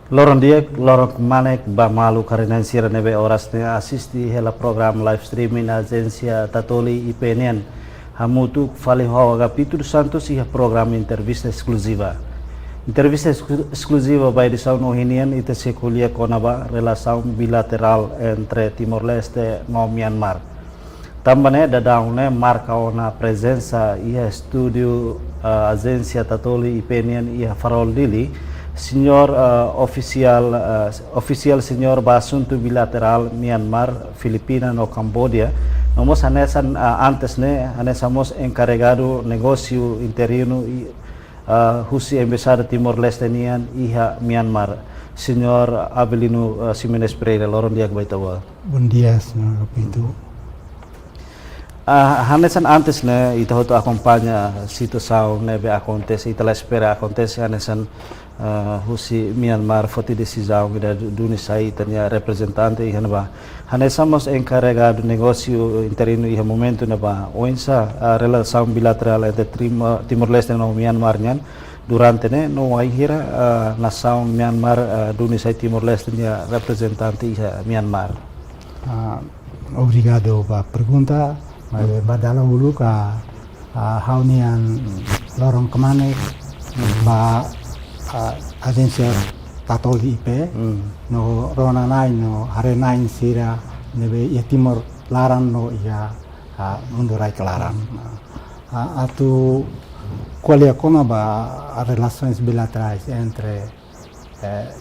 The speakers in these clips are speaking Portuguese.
Lorong dia, lorong manek ba malu karena sira nebe oras ne asisti hela program live streaming agência Tatoli IPNN. Hamutu fale hawaga Pitur Santos iha program entrevista exclusiva. Entrevista exclusiva by edição no Hinian ita se kuliah konaba relação bilateral entre Timor-Leste no Myanmar. Também dadang ne marca ona presença iha estúdio agência Tatoli IPNN iha farol dili. Senhor oficial senhor basunto bilateral Myanmar, Filipina no Cambodia. Nós antes né, somos encarregado negócio interino e husi embaixada Timor-Leste nian iha Myanmar. Senhor Abelino Simenes Pereira, lorong dia baitawa. Bom dia, senhor Pinto. Hanesan antes né, ita hoto acompanha situação né, be acontece, ita la espera acontece hanesan husi Myanmar foti decisão da Dunisai tanya representante iha ba. Hanesamos encarregado negócio interino iha momento na ba. Oinsa relação bilateral entre Timor-Leste no Myanmar nyan durante né no aihira nação Myanmar Dunisai Timor-Leste nya representante iha Myanmar. Obrigado pela pergunta. Badala dulu ka haunian lorong kemana ba agência Tatoli IP no rona nai no hare nai sira nebe ya Timor larang no ya mundurai kelaran atu kualia kona ba relações bilaterais entre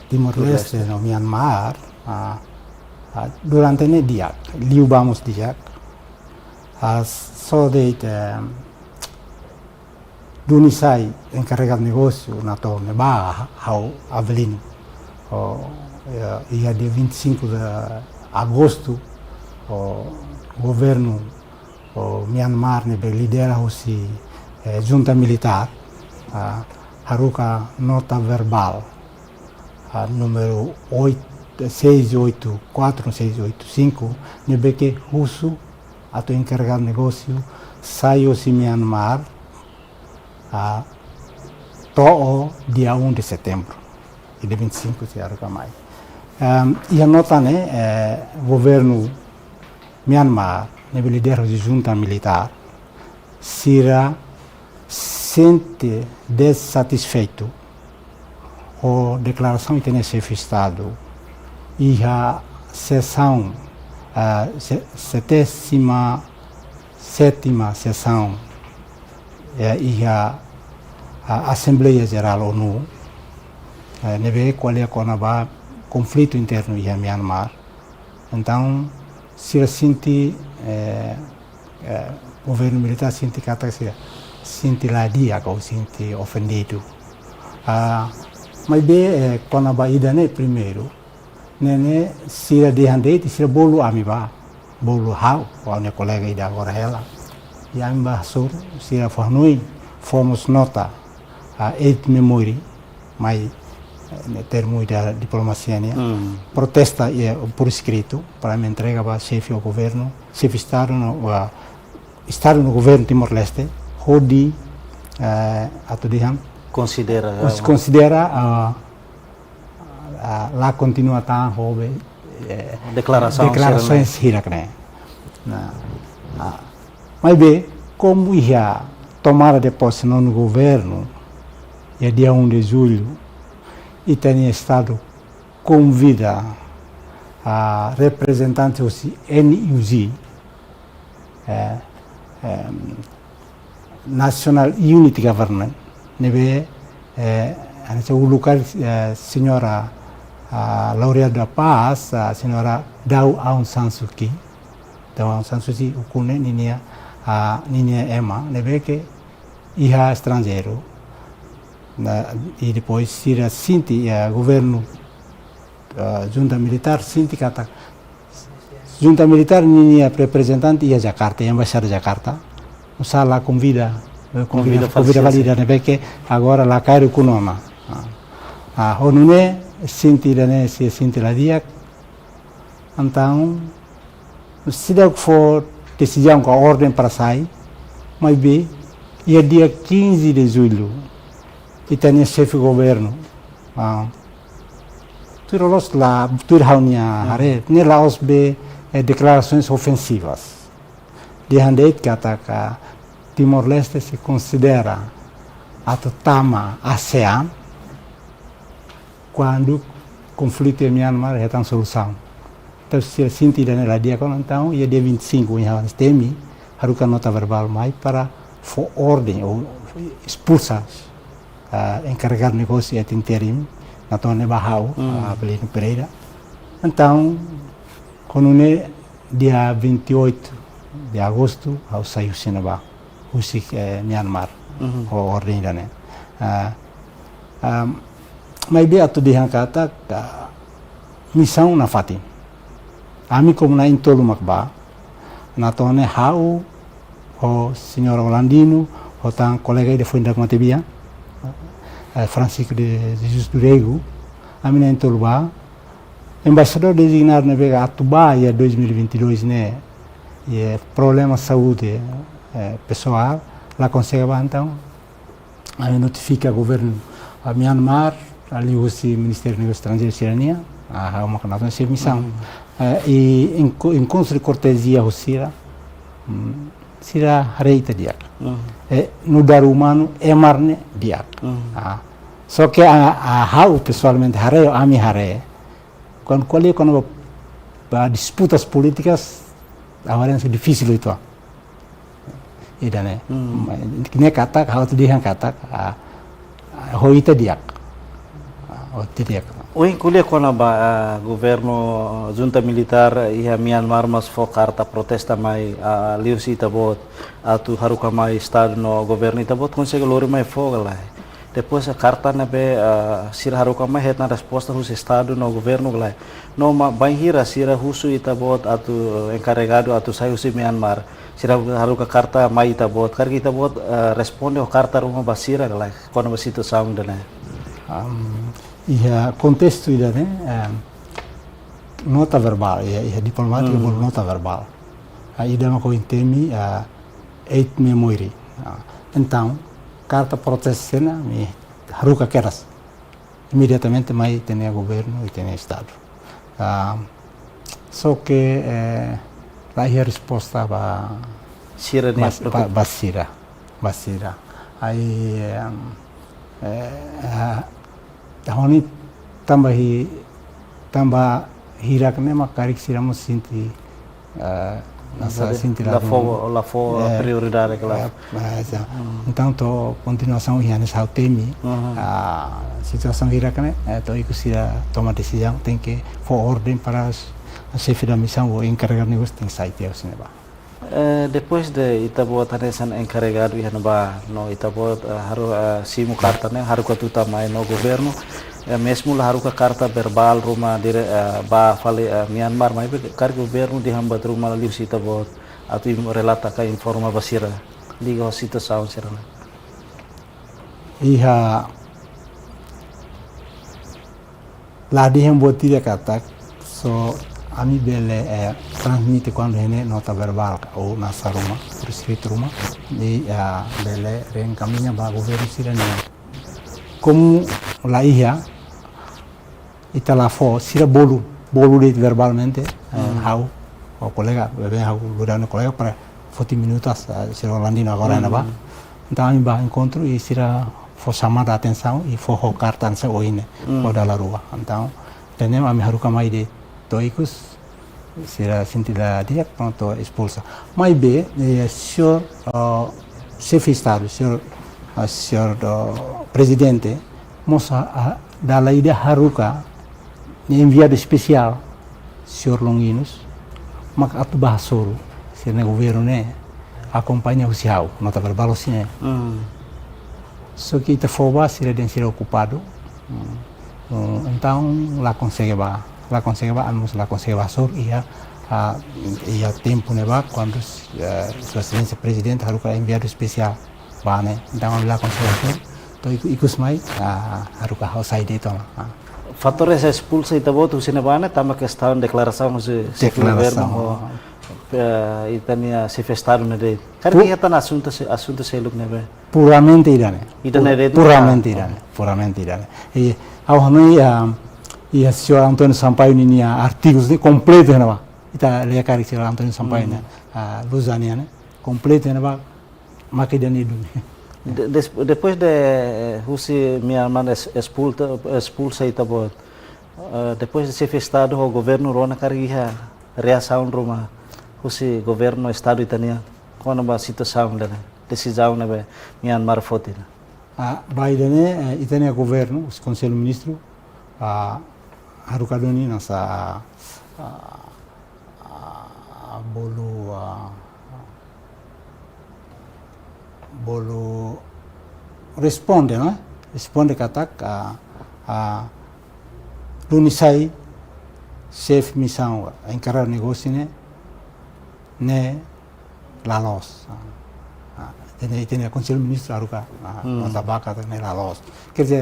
Timor-Leste no Myanmar durante ne diak liu vamos diak só de Dunisai encarregado de negócio na torre Barra, ao Avelino. Dia 25 de agosto, o governo Myanmar lidera a junta militar, haruka nota verbal número 684-685, que russo atau encarregado de negócio saiu de Myanmar toh dia 1 de setembro e dia 25 se harga mais. E a nota governo Myanmar lidera de junta militar será sente desatisfeito com a declaração de chefe de Estado e a sessão 77ª sessão e a Assembleia Geral ONU neve qual é a conflito interno em Myanmar. Então se sente o governo militar sente que sente ladia ou sente ofendido. Mas bem quando a ida primeiro nene sira dehandei sira bolu amiba bolu hau o ne colega ida agora ela e amiba sur sira fornui fomos nota eight memory mai termo da diplomacia protesta por escrito para me entrega para chefe do governo chefe estado no governo Timor-Leste hodi atau diham considera lá continua a houve declarações hirakne. Mas bem, como ia tomar de posse no governo, e dia 1 de julho, e tem estado convida a representantes do NUG, National Unity Government, neve o lugar senhora laureada da paz, a senhora Daw Aung San Suu Kyi, o cune ninia Emma, neve que ia estrangeiro, e depois se sinti governo junta militar sinti kata junta militar ninia representante ia Jakarta, embaixada de Jakarta, usala convida valida neve que agora lá cai kunoma. Onune sinti dane se sinti la dia então se der for decisão com a ordem para sair mas bem e dia 15 de julho e tem chefe governo Tuirolos la tuirhaunia hare ne laos be declarações ofensivas. De handeit kata ka Timor-Leste se considera atau tama ASEAN quando conflito em Myanmar é tão solução. Então se sinti dan la dia kon então ia dia 25 em Havan Stemi harukan nota verbal mai para for ordem ou expulsar encarregar negócio et interim na tone bahau Belino Pereira. Então quando dia 28 de agosto ao saiu sinaba usik Myanmar o ordem dan mas be atu dihan kata missão na fatin ami como na intolo makba na tone hau o senhor Holandino o tan colega de Fundak Matebia Francisco de Jesus Durego ami na intolo ba embaixador designado na Vega Atuba ya 2022 né e problema saúde pessoal lá consegue então ami notifica governo a Myanmar ali o Ministério dos Negócios Estrangeiros e Cidadania há uma canal de missão e encontro de cortesia o Sira reita dia no dar humano é marne dia só que a hau pessoalmente haré ami haré quando disputas políticas agora é difícil itu e dane ne kata hau tu dia kata hoita dia Oi, kuliah kona ba governo junta militar iha Myanmar mas fo karta protesta mai liusi itabot atu haruka mai estado no governo itabot consegue lori mai foga lá. Depois a carta na be sira haruka mai het na resposta hus estado no governo lá. No ma banhira sira husu itabot atu encarregado atu sai husi Myanmar. Sira haruka carta mai itabot kargi itabot responde o carta rumah basira lá kona basito saung dana. Ia contexto ida né nota verbal ia diplomática por nota verbal ida ma ko intemi eight memory então carta protestena me haruka keras imediatamente mai tinha governo e tinha estado só que lá ia resposta ba Sira ne basira aí tahoni tambah hirak ne makarik siramo sinti nasa sinti la fo prioridade lá. Então to continuação hianes hau temi situação hirak ne to iku sira toma decisão tem que for ordem para a chefe da missão ou encarregar negócio tem site assim ba. Depois de itabot hanesan encarregado ihan ba no itabot haru simu karta ne haru katuta mai no governo mesmo la haru karta verbal rumah dire ba fale Myanmar mai kar governo di hambat rumah liu itabot atu relata ka informa basira liga situação serana iha la di hambot dia kata so ami bele transmite quando hene nota verbal ou nasa rumah por escrito rumah e bele reencaminha ba governo sirania como la iha ita la fo sira bolu de verbalmente hau o colega bebe hau lurano colega para 40 minutos sira Holandino agora na ba então ami ba encontro e sira fo chamar a atenção e fo carta ansa oine o da la rua então tenemos ami haruka mai de toicos será sentida dia pronto expulsa mas be senhor chefe de estado senhor presidente moça da lei de haruka enviado especial senhor Longinos mak atu bahasoro sena governo né acompanha o siau nota verbal assim so que ita foba será den ser ocupado então lá consegue almoço lá consegue vasor ia tempo né ba quando sua excelência presidente haruka enviado especial ba né então lá consegue vasor to ikus mai haruka hau sai de toma fator essa expulsa itabot usina bana tama questão declaração se governo itania se festado né de karena ia tan assunto seluk né puramente irane puramente irane e ao hanoi e a senhora Antônio Sampaio tinha artigos de completo né, ita lekar que senhora Antônio Sampaio né, Lusania né, completo né, maquidan itu. Depois de Rússia minha irmã expulsa Itabot, depois de ser festado o governo Rona Cariha reação Roma, Rússia governo estado italiano, quando a situação dela, decisão né, Myanmar fote. Biden itania governo, os conselho ministro, harukadoni nasa bolu responde, não é? Responde katak lunisai chef missão encarar negócio né lalos. Tem conselho ministro haruka nasa baka né lalos. Quer dizer